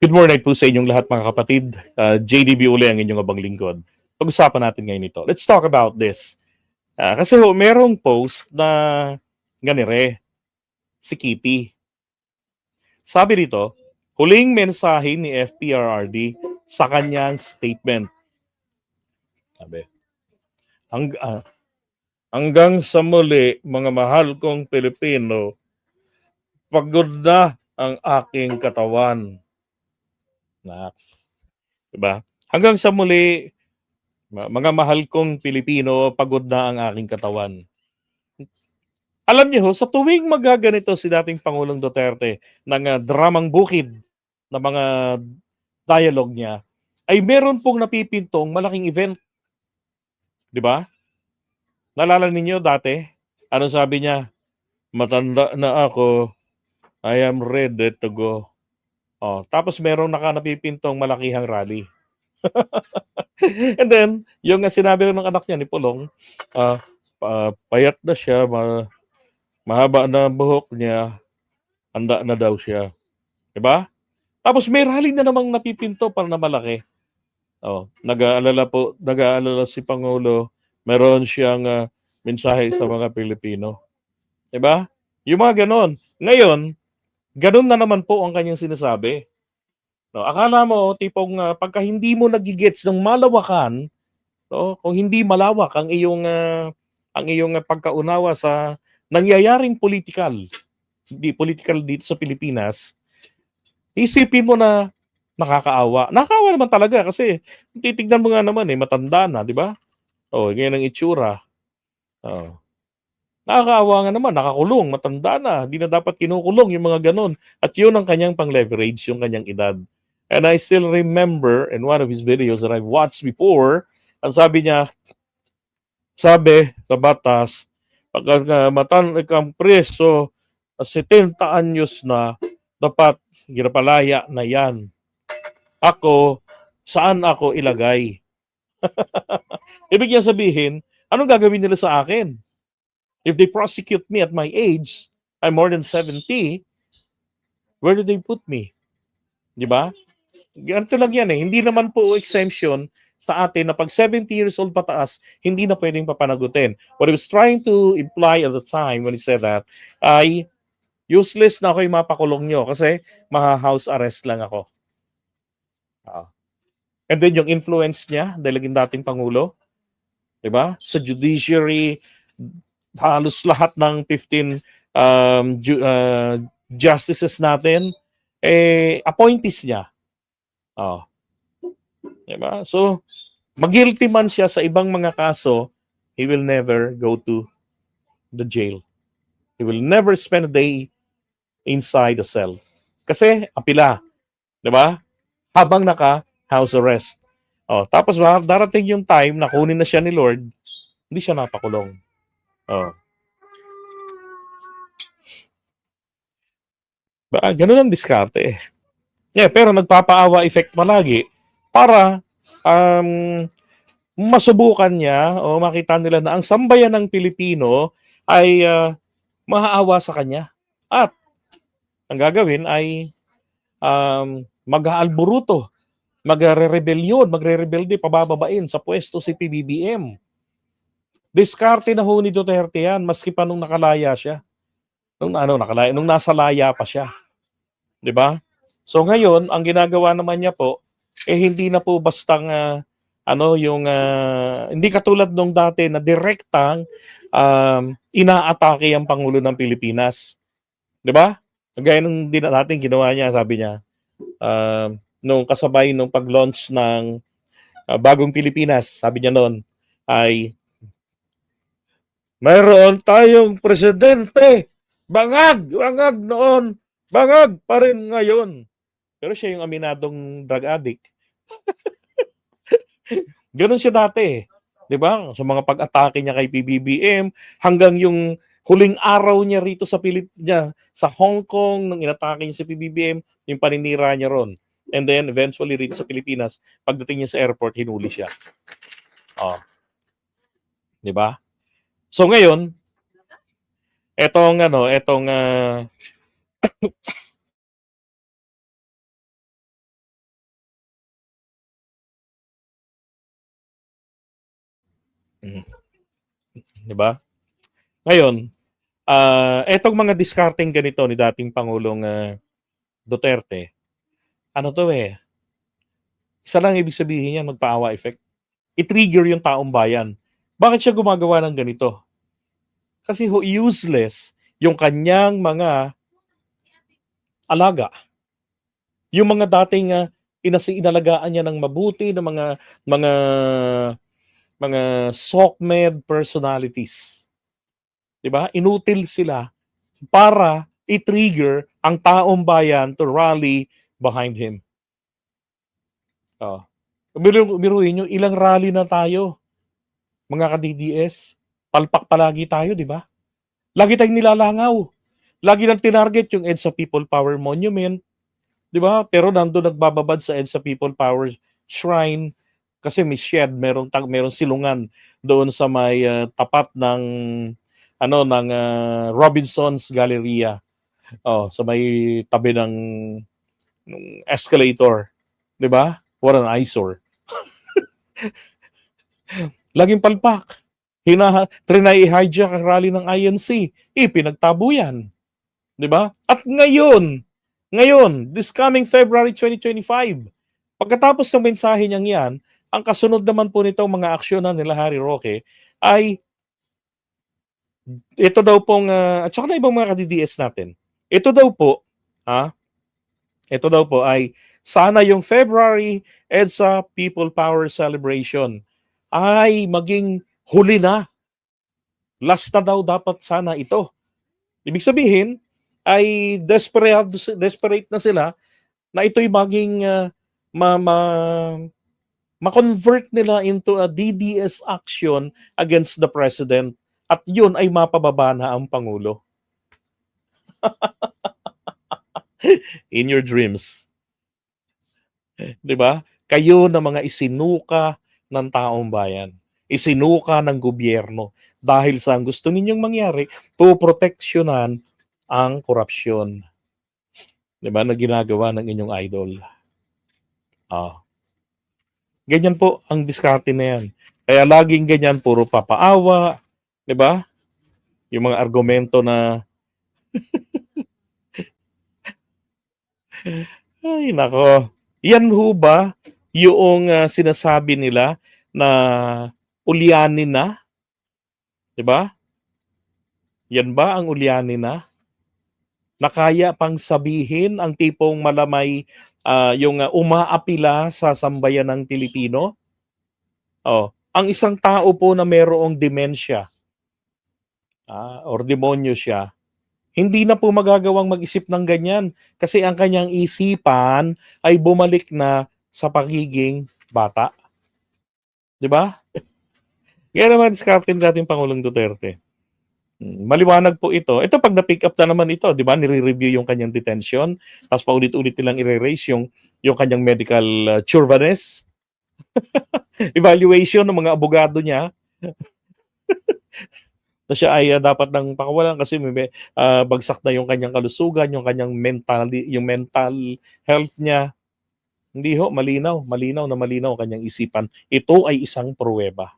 Good morning po sa inyong lahat mga kapatid. JDB uli ang inyong abang lingkod. Pag-usapan natin ngayon ito. Let's talk about this. Kasi merong post na ganire, si Kitty. Sabi dito, huling mensahe ni FPRRD sa kanyang statement. Sabi, hanggang sa muli mga mahal kong Pilipino, pagod na ang aking katawan. Naks. Diba? Hanggang sa muli, mga mahal kong Pilipino, pagod na ang aking katawan. Alam niyo, sa tuwing magaganito si dating Pangulong Duterte ng dramang bukid na mga dialogue niya, ay meron pong napipintong malaking event. Di ba? Nalala ninyo dati? Ano sabi niya? Matanda na ako, I am ready to go. Tapos meron napipintong malakihang rally. And then, yung sinabi ng anak niya ni Pulong, payat na siya, mahaba na buhok niya, handa na daw siya. Diba? Tapos may rally na namang napipinto para na malaki. Nag-aalala si Pangulo, meron siyang mensahe sa mga Pilipino. Diba? Yung mga ganon. Ngayon, ganon na naman po ang kanyang sinasabi. Akala mo, tipong pagka hindi mo nagigets ng malawakan, kung hindi malawak ang iyong pagkaunawa sa nangyayaring political dito sa Pilipinas, isipin mo na nakakaawa. Nakakaawa naman talaga kasi titignan mo nga naman matanda na, di ba? Ganyan ang itsura. Nakakaawa nga naman, nakakulong, matanda na, hindi na dapat kinukulong yung mga ganon. At yun ang kanyang pang-leverage, yung kanyang edad. And I still remember in one of his videos that I've watched before, ang sabi niya, sa batas, pagka ikang preso, 70 anyos na, dapat ginapalaya na yan. Ako, saan ako ilagay? Ibig niya sabihin, anong gagawin nila sa akin? If they prosecute me at my age, I'm more than 70, where do they put me? Di ba? Ganito lang yan Hindi naman po exemption sa atin na pag 70 years old pataas, hindi na pwedeng papanagutin. What he was trying to imply at the time when he said that ay useless na ako yung mapakulong nyo kasi maha-house arrest lang ako. And then yung influence niya, dahil naging dating Pangulo, diba? Sa judiciary, halos lahat ng 15 justices natin, appointees niya. Diba? So, mag-guilty man siya sa ibang mga kaso, he will never go to the jail. He will never spend a day inside the cell. Kasi, apila. Diba? Habang naka-house arrest. Tapos darating yung time na kunin na siya ni Lord, hindi siya napakulong. Ganun ang diskarte. Pero nagpapaawa effect palagi para masubukan niya o makita nila na ang sambayan ng Pilipino ay mahaawa sa kanya. At ang gagawin ay mag-aalburuto, magre-rebelde, pabababain sa pwesto si PBBM. Diskarte na ho ni Duterte yan, maski pa nung nakalaya siya. Nung nasa laya pa siya. 'Di ba? So ngayon, ang ginagawa naman niya po hindi na po bastang hindi katulad nung dati na direktang inaatake ang Pangulo ng Pilipinas. 'Di ba? Gaya nung dating ginawa niya, sabi niya, nung kasabay nung pag-launch ng Bagong Pilipinas, sabi niya noon ay mayroon tayong presidente. Bangag noon. Bangag pa rin ngayon. Pero siya yung aminadong drug addict. Ganun siya dati. 'Di ba? Sa mga pag-atake niya kay PBBM, hanggang yung huling araw niya rito sa sa Hong Kong, nung inatake niya si PBBM, yung paninira niya ron. And then eventually rito sa Pilipinas, pagdating niya sa airport, hinuli siya. 'Di ba? So ngayon, etong Mhm. 'Di ba? Ngayon, etong mga diskarteng ganito ni dating Pangulong, Duterte, ano 'to, isa lang ibig sabihin niyan, magpaawa effect. I-trigger yung taong bayan. Bakit siya gumagawa ng ganito? Kasi useless yung kanyang mga alaga. Yung mga dating, inalagaan niya ng mabuti na mga mga SOCMED personalities, 'di ba? Inutil sila para i-trigger ang taong bayan to rally behind him. Oh. Biruin niyo, ilang rally na tayo, mga ka-DDS. Palpak palagi tayo, 'di ba? Lagi tayong nilalangaw. Lagi nang tinarget yung EDSA People Power Monument, 'di ba? Pero nandoon nagbababad sa EDSA People Power Shrine kasi may shed, merong silungan doon sa may tapat ng Robinson's Galleria. Oh, sa may tabi ng escalator, 'di ba? What an eyesore. Laging palpak. Trinay i-hijack ang rally ng INC. Pinagtabo yan. 'Di ba? At ngayon, this coming February 2025, pagkatapos ng mensahe niyang yan, ang kasunod naman po nitong mga aksyonan nila Harry Roque ay ito daw pong, at saka na ibang mga ka-DDS natin. Ito daw po, ito daw po ay sana yung February EDSA People Power Celebration ay maging huli na. Last na daw dapat sana ito. Ibig sabihin ay desperate na sila na ito'y maging ma-convert nila into a DDS action against the president, at yun ay mapababa na ang Pangulo. In your dreams. 'Di ba? Kayo na mga isinuka ng taong bayan, isinuka ng gobyerno dahil sa ang gusto ninyong mangyari, poproteksyonan ang korupsyon. 'Di ba, na ginagawa ng inyong idol. Ganyan po ang diskarte na yan. Kaya laging ganyan, puro papaawa, 'di ba? Yung mga argumento na ay nako. Yan ho ba yung sinasabi nila na ulyanin na? 'Di ba? Yan ba ang ulyanin na? Na kaya pang sabihin ang tipong malamay yung umaapila sa sambayan ng Pilipino? Ang isang tao po na mayroong demensya or demonyo siya, hindi na po magagawang mag-isip ng ganyan kasi ang kanyang isipan ay bumalik na sa pagiging bata. 'Di ba? Kaya naman diskarten natin Pangulong Duterte. Maliwanag po ito. Ito pag na-pick up na naman ito, 'di ba? Nire-review yung kanyang detention, tapos paulit-ulit nilang i-raise yung kanyang medical surevaness, evaluation ng mga abogado niya. Na siya ay dapat ng pakawalan kasi may bagsak na yung kanyang kalusugan, yung kanyang mental health niya. Hindi ho, malinaw ang kanyang isipan. Ito ay isang pruweba.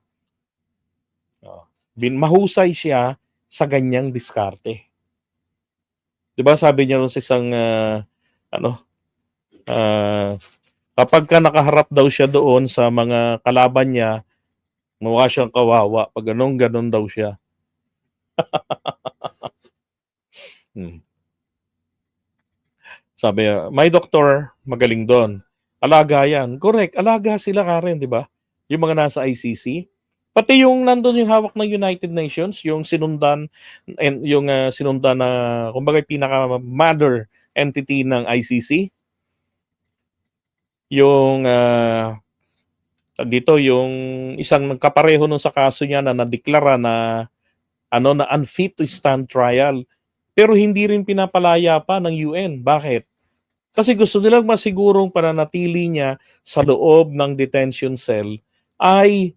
Mahusay siya sa ganyang diskarte. 'Di ba sabi niya ron sa isang kapag ka nakaharap daw siya doon sa mga kalaban niya, mukha siyang kawawa. Pag ganon daw siya. Sabi, may doktor, magaling doon. Alaga yan. Correct, alaga sila Karen, di ba? Yung mga nasa ICC. Pati yung nandun yung hawak ng United Nations, yung sinundan, sinundan na, kumbaga pinaka-mother entity ng ICC. Yung, dito, yung isang nagkapareho nun sa kaso niya na nadeklara na unfit to stand trial. Pero hindi rin pinapalaya pa ng UN. Bakit? Kasi gusto nilang masigurong pananatili niya sa loob ng detention cell ay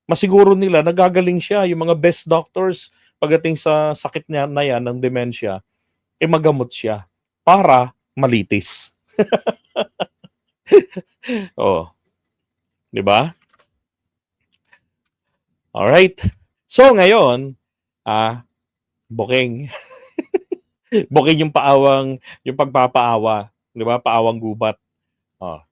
masiguro nila nagagaling siya. Yung mga best doctors pagdating sa sakit niya na yan ng dementia, magamot siya para malitis. Oh. 'Di ba? Alright. So ngayon, booking. Booking yung paawang, yung pagpapaawa, 'di ba? Paawang gubat. Oh.